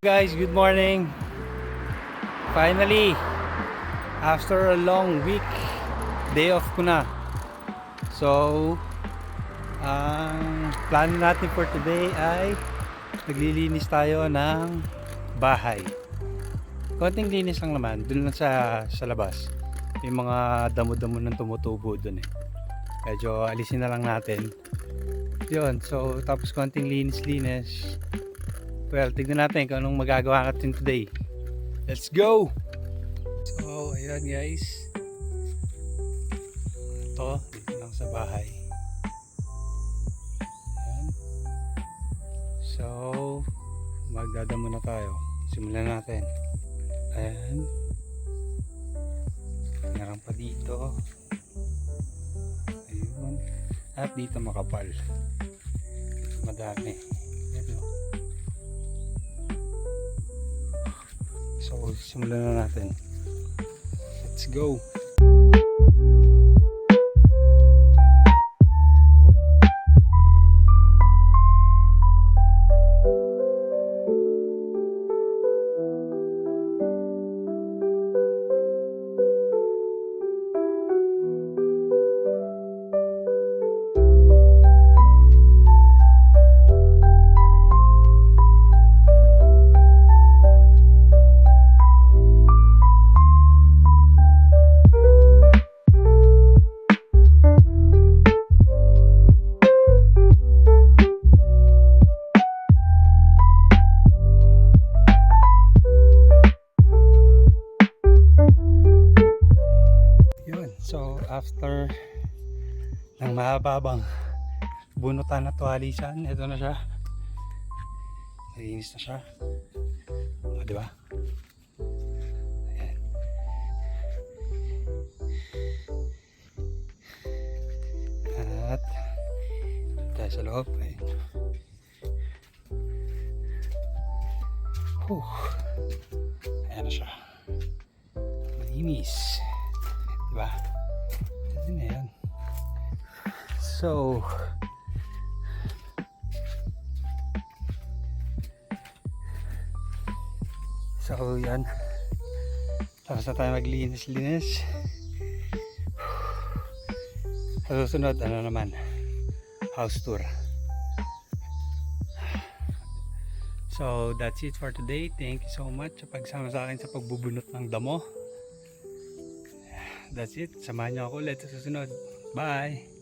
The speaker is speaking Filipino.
Guys, good morning. Finally, after a long week, day off ko na. So, ang plano natin for today ay naglilinis tayo ng bahay. Konting linis lang naman, dun lang sa labas. May mga damo-damo ng tumutubo dun eh. Medyo alisin na lang natin. Yun, so tapos konting linis-linis. Well, tignan natin kung anong magagawa natin today. Let's go! So, ayan guys. Ito, dito lang sa bahay. Ayan. So, magdadamo na tayo. Simulan natin. Ayan. Meron pa dito. Ayun. At dito makapal. Dito madami. Ayan o. So, simulan na natin. Let's go! So after ng mahababang bunutan na tuwalisan, ito na siya. Nalinis na siya. O, diba? Ayan. At tayo sa loob. Ayan. Ayan na siya. Malinis. Diba? Yun na yan. So yan, tapos na tayo maglinis-linis. Sa susunod, ano naman, house tour. So that's it for today. Thank you so much sa pagsama sa akin sa pagbubunot ng damo. That's it. Samahan niyo ako ulit sa susunod. Bye!